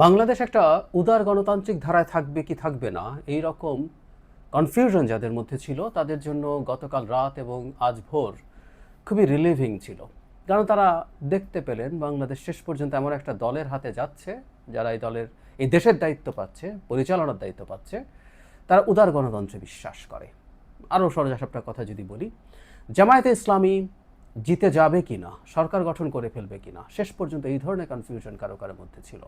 বাংলাদেশ একটা উদার গণতান্ত্রিক ধারায় থাকবে কি থাকবে না এই রকম কনফিউশন যাদের মধ্যে ছিল তাদের জন্য গতকাল রাত এবং আজ ভোর খুবই রিলিভিং ছিল। কারণ তারা দেখতে পেলেন বাংলাদেশ শেষ পর্যন্ত এমন একটা দলের হাতে যাচ্ছে যারা এই দেশের দায়িত্ব পাচ্ছে, পরিচালনার দায়িত্ব পাচ্ছে, তারা উদার গণতন্ত্রে বিশ্বাস করে। আরও সরজাসাপটা কথা যদি বলি, জামায়াতে ইসলামী জিতে যাবে কি না, সরকার গঠন করে ফেলবে কি না, শেষ পর্যন্ত এই ধরনের কনফিউশন কারো কারোর মধ্যে ছিল।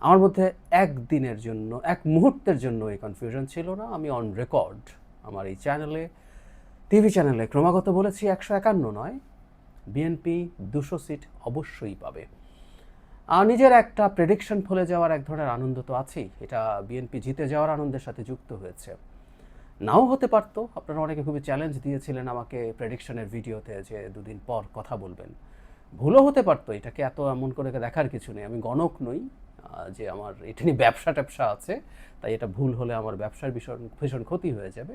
আমার মধ্যে একদিনের জন্য, এক মুহূর্তের জন্য এই কনফিউশন ছিল না। আমি অন রেকর্ড আমার এই চ্যানেলে, টিভি চ্যানেলে ক্রমাগত বলেছি 151 নয়, বিএনপি 200 সিট অবশ্যই পাবে। আর নিজের একটা প্রেডিকশন ফলে যাওয়ার এক ধরনের আনন্দ তো আছেই, এটা বিএনপি জিতে যাওয়ার আনন্দের সাথে যুক্ত হয়েছে। নাও হতে পারতো, আপনারা অনেকে খুবই চ্যালেঞ্জ দিয়েছিলেন আমাকে প্রেডিকশনের ভিডিওতে যে দুদিন পর কথা বলবেন। ভুলও হতে পারতো, এটাকে এত এমন করে দেখার কিছু নেই। আমি গণক নই যে আমার এটা নিয়ে ব্যবসা ট্যাবসা আছে, তাই এটা ভুল হলে আমার ব্যবসার ভীষণ ভীষণ ক্ষতি হয়ে যাবে।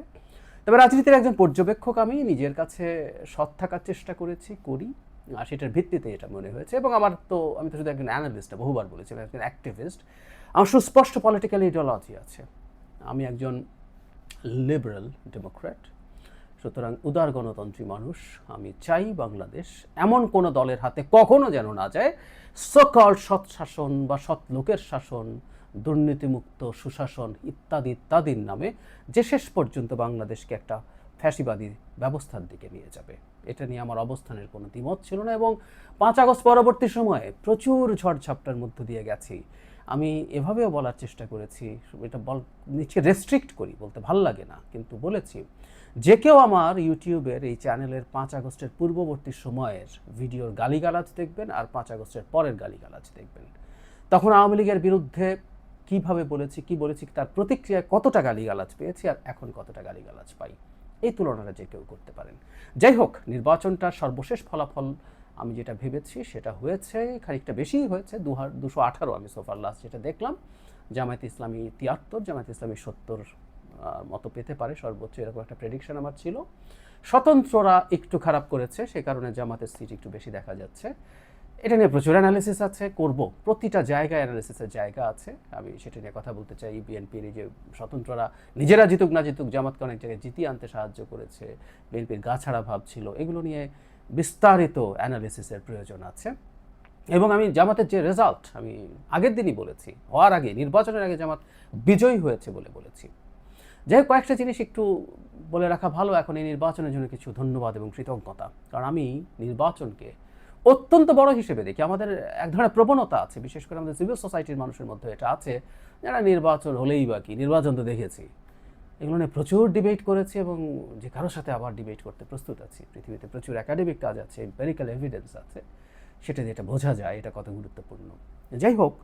তবে রাজনীতির একজন পর্যবেক্ষক আমি নিজের কাছে সৎ থাকার চেষ্টা করি, আর সেটার ভিত্তিতে এটা মনে হয়েছে। এবং আমি তো শুধু একজন অ্যানালিস্ট, বহুবার বলেছি, আমি একজন অ্যাক্টিভিস্ট। আমার সুস্পষ্ট পলিটিক্যাল ইডিওলজি আছে। আমি একজন লিবারেল ডেমোক্র্যাট, সুতরাং উদার গণতন্ত্রী মানুষ। আমি চাই বাংলাদেশ এমন কোনো দলের হাতে কখনো যেন না যায়, সকল সৎ শাসন বা সৎ লোকের শাসন, দুর্নীতিমুক্ত সুশাসন ইত্যাদি ইত্যাদির নামে, যে শেষ পর্যন্ত বাংলাদেশকে একটা ফ্যাসিবাদী ব্যবস্থার দিকে নিয়ে যাবে। এটা নিয়ে আমার অবস্থানের কোনো দ্বিমত ছিল না। এবং 5 আগস্ট পরবর্তী সময়ে প্রচুর ঝড়ঝাপটার মধ্য দিয়ে গেছি। আমি এভাবেও বলার চেষ্টা করেছি, এটা নিচে রেস্ট্রিক্ট করি, বলতে ভাল লাগে না, কিন্তু বলেছি যে কেউ আমার ইউটিউবের এই চ্যানেলের 5 আগস্টের পূর্ববর্তী সময়ের ভিডিওর গালিগালাজ দেখবেন আর 5 আগস্টের পরের গালিগালাজ দেখবেন। তখন আওয়ামী লীগের বিরুদ্ধে কীভাবে বলেছি, কি বলেছি, তার প্রতিক্রিয়ায় কতটা গালিগালাজ পেয়েছি আর এখন কতটা গালিগালাজ পাই, এই তুলনাটা যে কেউ করতে পারেন। যাই হোক, নির্বাচনটার সর্বশেষ ফলাফল আমি যেটা ভেবেছি সেটা হয়েছে, খানিকটা বেশিই হয়েছে। 218 আমি সোফার লাস্ট যেটা দেখলাম। জামায়াতে ইসলামী 73, জামায়াতে ইসলামী 70 মতো পেতে পারে সর্বোচ্চ, এরকম একটা প্রেডিকশন আমার ছিল। স্বতন্ত্ররা একটু খারাপ করেছে, সে কারণে জামাতের সিট একটু বেশি দেখা যাচ্ছে। এটা নিয়ে প্রচুর অ্যানালিসিস আছে, করব, প্রতিটা জায়গায় অ্যানালিসিসের জায়গা আছে। আমি সেটা নিয়ে কথা বলতে চাই। বিএনপির এই যে স্বতন্ত্ররা নিজেরা জিতুক না জিতুক, জামাতকে অনেক জায়গায় জিতিয়ে আনতে সাহায্য করেছে, বিএনপির গাছাড়া ভাব ছিল, এগুলো নিয়ে বিস্তারিত অ্যানালিসিসের প্রয়োজন আছে। এবং আমি জামাতের যে রেজাল্ট, আমি আগের দিনই বলেছি, হওয়ার আগে, নির্বাচনের আগে জামাত বিজয়ী হয়েছে বলেছি। যাই হোক, কয়েকটা জিনিস একটু বলে রাখা ভালো এখন এই নির্বাচনের জন্য কিছু ধন্যবাদ এবং কৃতজ্ঞতা। কারণ আমি নির্বাচনকে অত্যন্ত বড় হিসেবে দেখি। আমাদের এক ধরনের প্রবণতা আছে, বিশেষ করে আমাদের সিভিল সোসাইটির মানুষের মধ্যে এটা আছে, যারা নির্বাচন হলেই বা কি, নির্বাচন তো দেখেছি, এগুলো নিয়ে প্রচুর ডিবেট করেছি এবং যে কারোর সাথে আবার ডিবেট করতে প্রস্তুত আছি। পৃথিবীতে প্রচুর একাডেমিক কাজ আছে, এম্পেরিক্যাল এভিডেন্স আছে, সেটা দিয়ে এটা বোঝা যায় এটা কত গুরুত্বপূর্ণ। যাই হোক,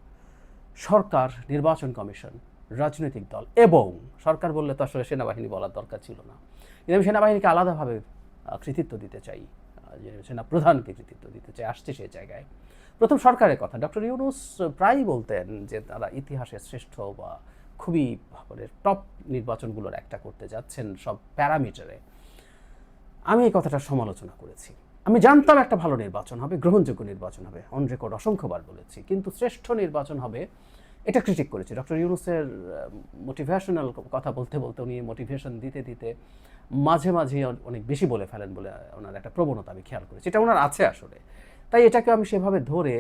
সরকার, নির্বাচন কমিশন, রাজনৈতিক দল এবং সরকার বললে তো আসলে সেনাবাহিনী বলার দরকার ছিল না, কিন্তু আমি সেনাবাহিনীকে আলাদাভাবে কৃতিত্ব দিতে চাই, যে সেনা প্রধানকে কৃতিত্ব দিতে চাই, আসছে সেই জায়গায়। প্রথম সরকারের কথা, ডক্টর ইউনূস প্রায়ই বলতেন যে তারা ইতিহাসের শ্রেষ্ঠ বা খুবই টপ নির্বাচনগুলোর একটা করতে যাচ্ছেন সব প্যারামিটারে। আমি এই কথাটা সমালোচনা করেছি। আমি জানতাম একটা ভালো নির্বাচন হবে, গ্রহণযোগ্য নির্বাচন হবে, অন রেকর্ড অসংখ্যবার বলেছি, কিন্তু শ্রেষ্ঠ নির্বাচন হবে এটা ক্রিটিক করেছি। ডক্টর ইউনূসের মোটিভেশনাল কথা বলতে বলতে, উনি মোটিভেশন দিতে দিতে মাঝে মাঝে অনেক বেশি বলে ফেলেন বলে ওনার একটা প্রবণতা আমি খেয়াল করেছি, এটা ওনার আছে আসলে। তাই এটাকে আমি সেভাবে ধরে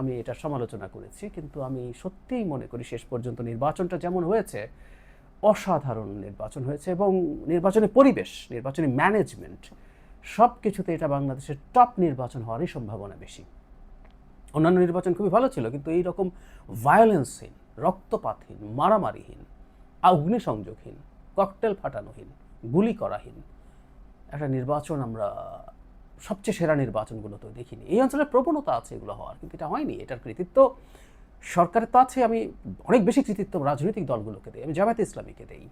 আমি এটা সমালোচনা করেছি। কিন্তু আমি সত্যিই মনে করি শেষ পর্যন্ত নির্বাচনটা যেমন হয়েছে, অসাধারণ নির্বাচন হয়েছে। এবং নির্বাচনী পরিবেশ, নির্বাচনী ম্যানেজমেন্ট, সব কিছুতে এটা বাংলাদেশের টপ নির্বাচন হওয়ারই সম্ভাবনা বেশি। অন্যান্য নির্বাচন খুবই ভালো ছিল, কিন্তু এই রকম ভায়োলেন্সহীন, রক্তপাতহীন, মারামারিহীন, অগ্নিসংযোগহীন, ককটেল ফাটানোহীন, গুলি করাহীন একটা নির্বাচন আমরা সবচেয়ে সেরা নির্বাচনগুলো তো দেখিনি। এই অঞ্চলের প্রবণতা আছে এগুলো হওয়ার, কিন্তু এটা হয়নি। এটার কৃতিত্ব সরকারের তো আছে, আমি অনেক বেশি কৃতিত্ব রাজনৈতিক দলগুলোকে দিই, আমি জামায়াতে ইসলামীকে দিই।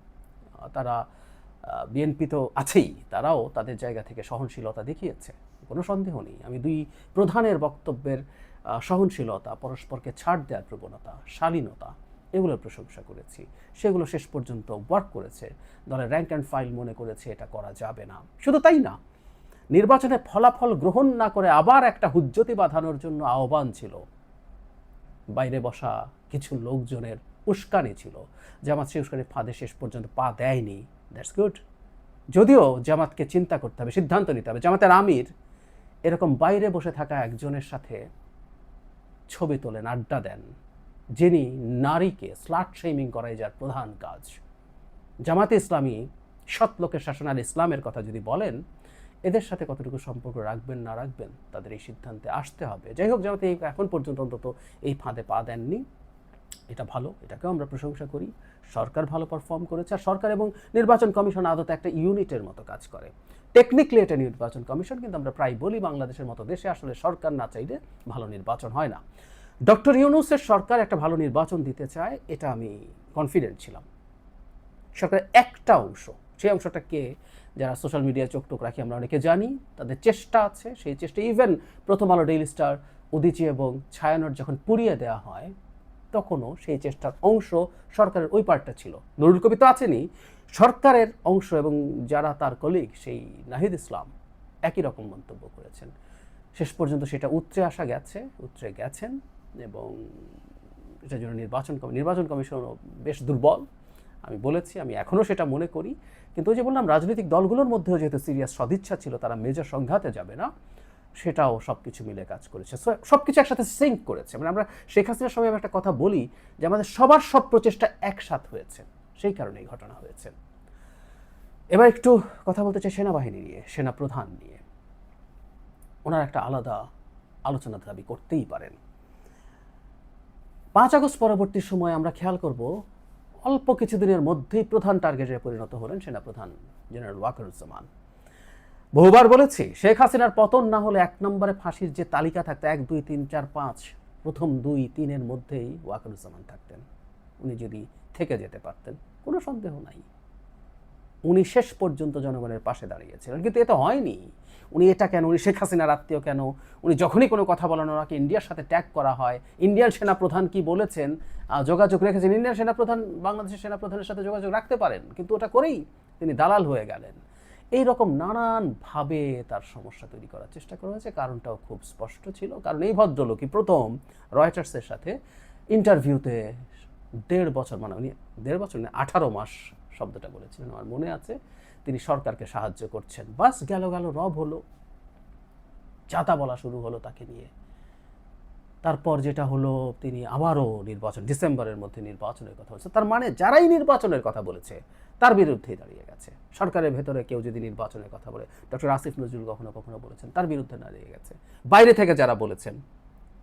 তারা, বিএনপি তো আছেই, তারাও তাদের জায়গা থেকে সহনশীলতা দেখিয়েছে, কোনো সন্দেহ নেই। আমি দুই প্রধানের বক্তব্যের সহনশীলতা, পরস্পরকে ছাড় দেওয়ার প্রবণতা, শালীনতা, এগুলোর প্রশংসা করেছি। সেগুলো শেষ পর্যন্ত ওয়ার্ক করেছে। দলের র্যাঙ্ক অ্যান্ড ফাইল মনে করেছে এটা করা যাবে না। শুধু তাই না, নির্বাচনের ফলাফল গ্রহণ না করে আবার একটা হুজ্জতি বাঁধানোর জন্য আহ্বান ছিল বাইরে বসা কিছু লোকজনের উস্কানি ছিল। জামাত সেই উস্কানির ফাঁদে শেষ পর্যন্ত পা দেয়নি, দ্যাটস গুড। যদিও জামাতকে চিন্তা করতে হবে, সিদ্ধান্ত নিতে হবে। জামাতের আমির এরকম বাইরে বসে থাকা একজনের সাথে ছবি তোলেন, আড্ডা দেন, যিনি নারীকে স্লাট শেমিং করাই যার প্রধান কাজ। জামাতে ইসলামী সৎ লোকের শাসন আর ইসলামের কথা যদি বলেন, এদের সাথে কতটুকু সম্পর্ক রাখবেন না রাখবেন তাদের এই সিদ্ধান্তে আসতে হবে। যাই হোক, জামাতে এখন পর্যন্ত অন্তত এই ফাঁদে পা দেননি, এটা ভালো, এটাকেও আমরা প্রশংসা করি। সরকার ভালো পারফর্ম করেছে, আর সরকার এবং নির্বাচন কমিশন আদতে একটা ইউনিটের মতো কাজ করে। টেকনিক্যালি এটা নির্বাচন কমিশন, কিন্তু আমরা প্রায় বলি বাংলাদেশের মতো দেশে আসলে সরকার না চাইলে ভালো নির্বাচন হয় না। ডক্টর ইউনূসের সরকার একটা ভালো নির্বাচন দিতে চায়, এটা আমি কনফিডেন্ট ছিলাম। সরকারের একটা অংশ, সেই অংশটাকে যারা সোশ্যাল মিডিয়ায় চোখ রাখি আমরা অনেকে জানি, তাদের চেষ্টা আছে, সেই চেষ্টা ইভেন প্রথম আলো, ডেইলি স্টার, উদীচী এবং ছায়ানট যখন পুড়িয়ে দেওয়া হয় তখনও সেই চেষ্টার অংশ সরকারের ওই পার্টটা ছিল। নুরুল কবি তো আছেনই, সরকারের অংশ এবং যারা তার কলিগ সেই নাহিদ ইসলাম একই রকম মন্তব্য করেছেন। শেষ পর্যন্ত সেটা উতরে গেছেন এবং এটার জন্য নির্বাচন কমিশনও বেশ দুর্বল। আমি বলেছি, আমি এখনও সেটা মনে করি। কিন্তু ওই যে বললাম, রাজনৈতিক দলগুলোর মধ্যেও যেহেতু সিরিয়াস সদিচ্ছা ছিল, তারা মেজর সংঘাতে যাবে না, সেটাও সব কিছু মিলে কাজ করেছে। সব কিছু একসাথে সিঙ্ক করেছে। মানে আমরা শেখ হাসিনার সময় একটা কথা বলি যে আমাদের সবার সব প্রচেষ্টা একসাথ হয়েছে, সেই কারণে এই ঘটনা হয়েছে। এবার একটু কথা বলতে চাই সেনাবাহিনী নিয়ে, সেনাপ্রধান নিয়ে। ওনার একটা আলাদা আলোচনা দাবি করতেই পারেন। 5 আগস্ট পরবর্তী সময় আমরা খেয়াল করব, অল্প কিছুদিনের মধ্যেই প্রধান টার্গেটে পরিণত হলেন সেনাপ্রধান জেনারেল ওয়াকারুজ্জামান। বহুবার বলেছি, শেখ হাসিনার পতন না হলে 1 নম্বরে ফাঁসির যে তালিকা থাকতো 1, 2, 3, 4, 5, প্রথম 2, 3-এর মধ্যেই ওয়াকারুজ্জামান থাকতেন। উনি যদি থেকে যেতে পারতেন, কোনো সন্দেহ নাই উনি শেষ পর্যন্ত জনগণের পাশে দাঁড়িয়েছিলেন। কিন্তু এটা হয়নি। উনি এটা কেন, উনি শেখ হাসিনার আত্মীয় কেন, উনি যখনই কোনো কথা বলেন ওনাকে ইন্ডিয়ার সাথে ট্যাগ করা হয়। ইন্ডিয়ান সেনাপ্রধান কি বলেছেন, যোগাযোগ রেখেছেন, ইন্ডিয়ান সেনাপ্রধান বাংলাদেশের সেনাপ্রধানের সাথে যোগাযোগ রাখতে পারেন, কিন্তু ওটা করেই তিনি দালাল হয়ে গেলেন। এই রকম নানানভাবে তার সমস্যা তৈরি করার চেষ্টা করা হয়েছে। কারণটাও খুব স্পষ্ট ছিল, কারণ এই ভদ্রলোকই প্রথম রয়টার্সের সাথে ইন্টারভিউতে 1.5 বছর, মানে উনি 1.5 বছর না 18 মাস শব্দটা বলেছিলেন, আমার মনে আছে, তিনি সরকারকে সাহায্য করছেন। বাস গেল রব হলো, চাতা বলা শুরু হলো তাকে নিয়ে। তারপর যেটা হলো, তিনি আবারও ডিসেম্বরের মধ্যে নির্বাচনের কথা বলছে। তার মানে যারাই নির্বাচনের কথা বলেছে তার বিরুদ্ধেই দাঁড়িয়ে গেছে। সরকারের ভেতরে কেউ যদি নির্বাচনের কথা বলে, ডক্টর আসিফ নজরুল কখনো কখনো বলেছেন, তার বিরুদ্ধে দাঁড়িয়ে গেছে। বাইরে থেকে যারা বলেছেন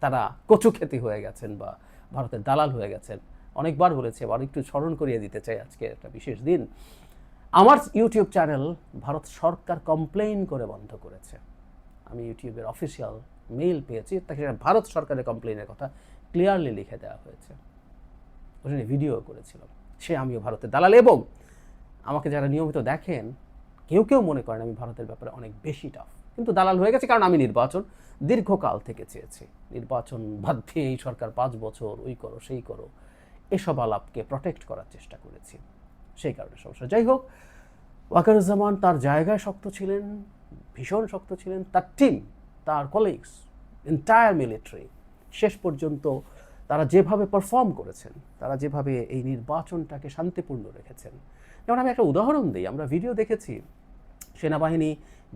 তারা কচুক্ষেতি হয়ে গেছেন বা ভারতের দালাল হয়ে গেছেন। অনেকবার বলেছে, আবার একটু স্মরণ করিয়ে দিতে চাই, আজকে একটা বিশেষ দিন। আমার ইউটিউব চ্যানেল ভারত সরকার কমপ্লেইন করে বন্ধ করেছে। আমি ইউটিউবের অফিসিয়াল মেইল পেয়েছি, তাকে ভারত সরকারের কমপ্লেইনের কথা ক্লিয়ারলি লিখে দেওয়া হয়েছে। ওটা নিয়ে ভিডিও করেছিলাম। আমিও ভারতের দালাল, এবং আমাকে যারা নিয়মিত দেখেন কেউ মনে করেন আমি ভারতের ব্যাপারে অনেক বেশি টাফ, কিন্তু দালাল হয়ে গেছে। কারণ আমি নির্বাচন দীর্ঘকাল থেকে চেয়েছি, নির্বাচন বাদ দিয়ে এই সরকার 5 বছর ওই করো সেই করো, এসব আলাপকে প্রটেক্ট করার চেষ্টা করেছি, সেই কারণে সমস্যা। যাই হোক, ওয়াকারুজ্জামান তার জায়গায় শক্ত ছিলেন, ভীষণ শক্ত ছিলেন। তার টিম, তার কলিগস, এন্টায়ার মিলিটারি শেষ পর্যন্ত তারা যেভাবে পারফর্ম করেছেন, তারা যেভাবে এই নির্বাচনটাকে শান্তিপূর্ণ রেখেছেন। যেমন আমি একটা উদাহরণ দিই, আমরা ভিডিও দেখেছি সেনাবাহিনী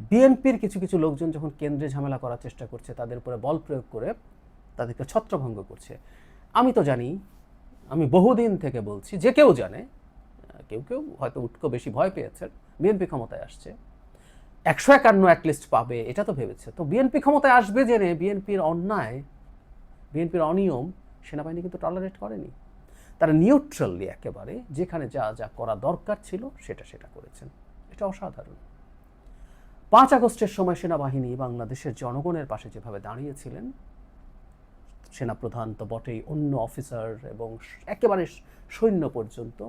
বিএনপির কিছু লোকজন যখন কেন্দ্রে ঝামেলা করার চেষ্টা করছে, তাদের উপরে বল প্রয়োগ করে তাদেরকে ছত্রভঙ্গ করছে। আমি তো জানি, আমি বহুদিন থেকে বলছি, যে কেউ জানে, কেউ হয়তো উটকো বেশি ভয় পেয়েছেন, বিএনপি ক্ষমতায় আসছে, 151 অ্যাটলিস্ট পাবে, এটা তো ভেবেছে। তো বিএনপি ক্ষমতায় আসবে জেনে বিএনপির অন্যায়, বিএনপির অনিয়ম সেনাবাহিনী কিন্তু টলারেট করেনি। তারা নিউট্রালি একেবারে যেখানে যা করা দরকার ছিল সেটা করেছেন। এটা অসাধারণ। 5 আগস্টের সময় সেনাবাহিনী বাংলাদেশের জনগণের পাশে যেভাবে দাঁড়িয়েছিলেন, সেনাপ্রধান তো বটেই, অন্য অফিসার এবং একেবারে সৈন্য পর্যন্ত,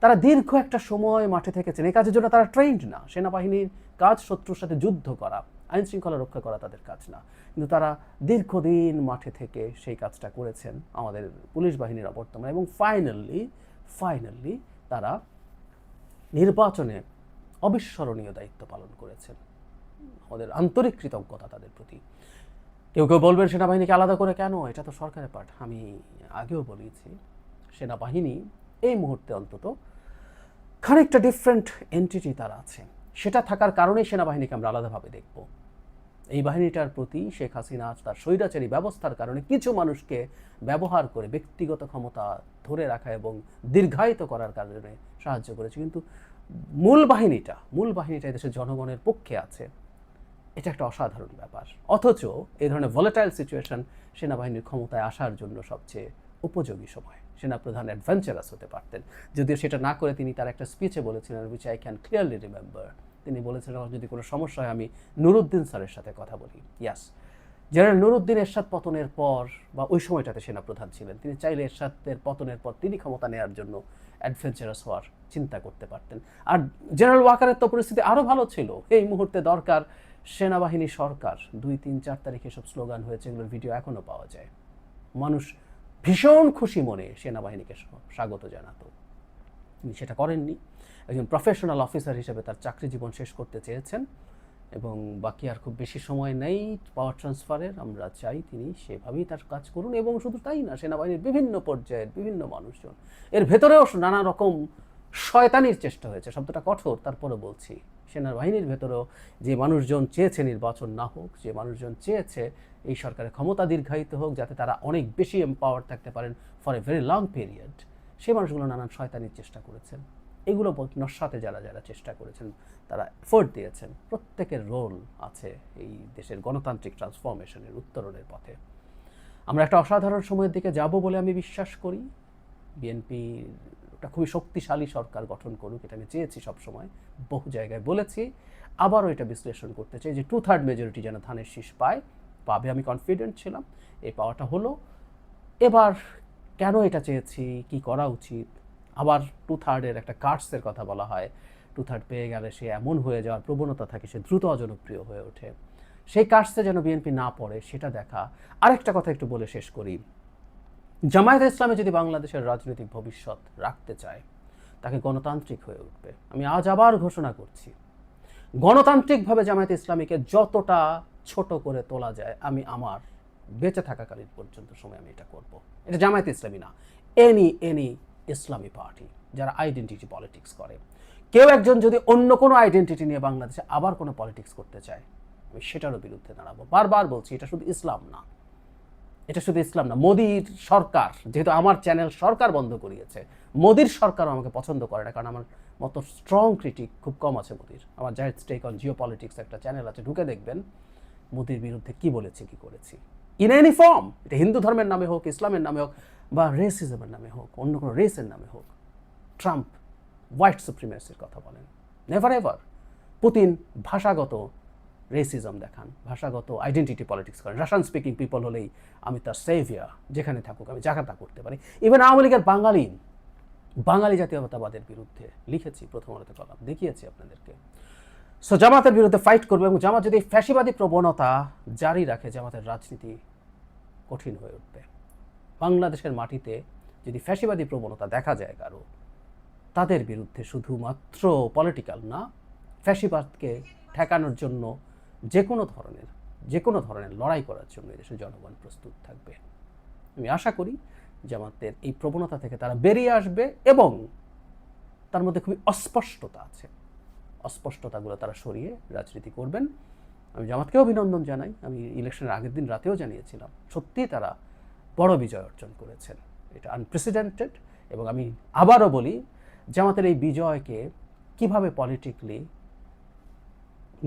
তারা দীর্ঘ একটা সময় মাঠে থেকেছেন। এই কাজের জন্য তারা ট্রেন্ড না। সেনাবাহিনীর কাজ শত্রুর সাথে যুদ্ধ করা, আইন শৃঙ্খলা রক্ষা করা তাদের কাজ না, কিন্তু তারা দীর্ঘদিন মাঠে থেকে সেই কাজটা করেছেন আমাদের পুলিশ বাহিনীর অবর্তমানে। এবং ফাইনালি তারা নির্বাচনে অবিস্মরণীয় দায়িত্ব পালন করেছেন। আমাদের আন্তরিক কৃতজ্ঞতা তাদের প্রতি। কেউ কেউ বলবেন সেনাবাহিনীকে আলাদা করে কেন, এটা তো সরকারের পার্ট। আমি আগেও বলেছি সেনাবাহিনী এই মুহূর্তে অন্তত খানিকটা ডিফারেন্ট এন্টিটি তারা আছে, সেটা থাকার কারণেই সেনাবাহিনীকে আমরা আলাদাভাবে দেখব। এই বাহিনীটার প্রতি শেখ হাসিনা তার স্বৈরাচারী ব্যবস্থার কারণে কিছু মানুষকে ব্যবহার করে ব্যক্তিগত ক্ষমতা ধরে রাখা এবং দীর্ঘায়িত করার কারণে সাহায্য করেছে, কিন্তু মূল বাহিনীটা দেশের জনগণের পক্ষে আছে। এটা একটা অসাধারণ ব্যাপার। অথচ এই ধরনের ভলেটাইল সিচুয়েশন সেনাবাহিনীর ক্ষমতায় আসার জন্য সবচেয়ে উপযোগী সময়। সেনাপ্রধান অ্যাডভেঞ্চারাস হতে পারতেন, যদিও সেটা না করে তিনি তার একটা স্পিচে বলেছিলেন, which I can clearly remember. তিনি বলেছিলেন, যদি কোনো সমস্যা হয় আমি নুরুদ্দিন স্যারের সাথে কথা বলি। ইয়াস, জেনারেল নুরুদ্দিন এরশাদ পতনের পর বা ওই সময়টাতে সেনাপ্রধান ছিলেন, তিনি চাইলে এরশাদের পতনের পর তিনি ক্ষমতা নেওয়ার জন্য অ্যাডভেঞ্চারাস হওয়ার চিন্তা করতে পারতেন। আর জেনারেল ওয়াকারের তো পরিস্থিতি আরও ভালো ছিল। এই মুহূর্তে দরকার সেনাবাহিনী সরকার। 2, 3, 4 তারিখে সব স্লোগান হয়েছে, এগুলোর ভিডিও এখনও পাওয়া যায়। মানুষ ভীষণ খুশি মনে সেনাবাহিনীকে স্বাগত জানাতো। তিনি সেটা করেননি। একজন প্রফেশনাল অফিসার হিসেবে তার চাকরি জীবন শেষ করতে চেয়েছেন এবং বাকি আর খুব বেশি সময় নেই পাওয়ার ট্রান্সফারের। আমরা চাই তিনি সেভাবেই তার কাজ করুন। এবং শুধু তাই না, সেনাবাহিনীর বিভিন্ন পর্যায়ের বিভিন্ন মানুষজন, এর ভেতরেও নানা রকম শয়তানির চেষ্টা হয়েছে। শব্দটা কঠোর, তারপরে বলছি, সেনাবাহিনীর ভেতরেও যে মানুষজন চেয়েছে নির্বাচন না হোক, যে মানুষজন চেয়েছে এই সরকারের ক্ষমতা দীর্ঘায়িত হোক যাতে তারা অনেক বেশি এম্পাওয়ার থাকতে পারেন for a very long period, সেই মানুষগুলো নানান শয়তানির চেষ্টা করেছেন। এগুলো নস্বাতে যারা যারা চেষ্টা করেছেন, তারা এফোর্ট দিয়েছেন, প্রত্যেকের রোল আছে এই দেশের গণতান্ত্রিক ট্রান্সফরমেশনের উত্তরণের পথে। আমরা একটা অসাধারণ সময়ের দিকে যাব বলে আমি বিশ্বাস করি। বিএনপি একটা খুবই শক্তিশালী সরকার গঠন করুক, এটা আমি চেয়েছি সবসময়, বহু জায়গায় বলেছি, আবারও এটা বিশ্লেষণ করতে চাই যে 2/3 মেজরিটি যেন ধানের শীষ পাবে। আমি কনফিডেন্ট ছিলাম, এই পাওয়াটা হলো। এবার কেন এটা চেয়েছি, কি করা উচিত? আবার 2/3 একটা কার্ডসের কথা বলা হয়। 2/3 পেয়ে গেলে সে এমন হয়ে যাওয়ার প্রবণতা থাকে, সে দ্রুত অজনপ্রিয় হয়ে ওঠে। সেই কার্ডসে যেন বিএনপি না পড়ে সেটা দেখা। আরেকটা কথা একটু বলে শেষ করি, জামায়াতে ইসলামে যদি বাংলাদেশের রাজনৈতিক ভবিষ্যৎ রাখতে চায়, তাকে গণতান্ত্রিক হয়ে উঠবে। আমি আজ আবার ঘোষণা করছি, গণতান্ত্রিকভাবে জামায়াতে ইসলামীকে যতটা ছোট করে তোলা যায় আমি আমার বেঁচে থাকাকালীন পর্যন্ত সময় আমি এটা করব। এটা জামায়াতে ইসলামী না, এনি ইসলামী পার্টি যারা আইডেন্টিটি পলিটিক্স করে। কেউ একজন যদি অন্য কোনো আইডেন্টিটি নিয়ে বাংলাদেশে আবার কোনো পলিটিক্স করতে চায়, আমি সেটারও বিরুদ্ধে দাঁড়াবো। বারবার বলছি, এটা শুধু ইসলাম না, মোদির সরকার, যেহেতু আমার চ্যানেল সরকার বন্ধ করিয়েছে, মোদির সরকারও আমাকে পছন্দ করে না, কারণ আমার মতো স্ট্রং ক্রিটিক খুব কম আছে মোদির। আমার Zahid take on geopolitics একটা চ্যানেল আছে, ঢুকে দেখবেন মোদির বিরুদ্ধে কি বলেছি কি করেছি, ইন এনি ফর্ম। এটা হিন্দু ধর্মের নামে হোক, ইসলামের নামে হোক, বা রেসিজমের নামে হোক, অন্য কোনো রেসের নামে হোক। ট্রাম্প হোয়াইট সুপ্রিমেসির কথা বলেন, নেভার এভার। পুতিন ভাষাগত রেসিজম দেখান, ভাষাগত আইডেন্টিটি পলিটিক্স করেন। রাশিয়ান স্পিকিং পিপল হলেই আমি তার সেভিয়ার, যেখানে থাকুক আমি জাকাতা করতে পারি। ইভেন আওয়ামী লীগের বাঙালি জাতীয়তাবাদের বিরুদ্ধে লিখেছি, প্রথম আলোতে কলাম দেখিয়েছি আপনাদেরকে। সো জামাতের বিরুদ্ধে ফাইট করবে, এবং জামাত যদি ফ্যাসিবাদী প্রবণতা জারি রাখে, জামাতের রাজনীতি কঠিন হয়ে উঠবে। বাংলাদেশের মাটিতে যদি ফ্যাসিবাদী প্রবণতা দেখা যায় কারো, তাদের বিরুদ্ধে শুধুমাত্র পলিটিক্যাল না, ফ্যাসিবাদকে ঠেকানোর জন্য যে কোনো ধরনের লড়াই করার জন্য এদেশের জনগণ প্রস্তুত থাকবে। আমি আশা করি জামাতের এই প্রবণতা থেকে তারা বেরিয়ে আসবে, এবং তার মধ্যে খুবই অস্পষ্টতা আছে, অস্পষ্টতাগুলো তারা সরিয়ে রাজনীতি করবেন। আমি জামাতকে অভিনন্দন জানাই। আমি ইলেকশনের আগের দিন রাতেও জানিয়েছিলাম, সত্যিই তারা বড় বিজয় অর্জন করেছেন, এটা আনপ্রেসিডেন্টেড। এবং আমি আবারও বলি, জামাতের এই বিজয়কে কিভাবে পলিটিক্যালি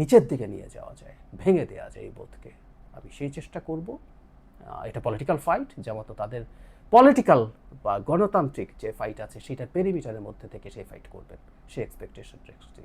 নিচের দিকে নিয়ে যাওয়া যায়, ভেঙে দেওয়া যায় এই বোধকে, আমি সেই চেষ্টা করব। এটা পলিটিক্যাল ফাইট, জামাত তাদের পলিটিক্যাল বা গণতান্ত্রিক যে ফাইট আছে সেটার পেরিমিটারের মধ্যে থেকে সেই ফাইট করবেন, সেই এক্সপেকটেশন রাখছি।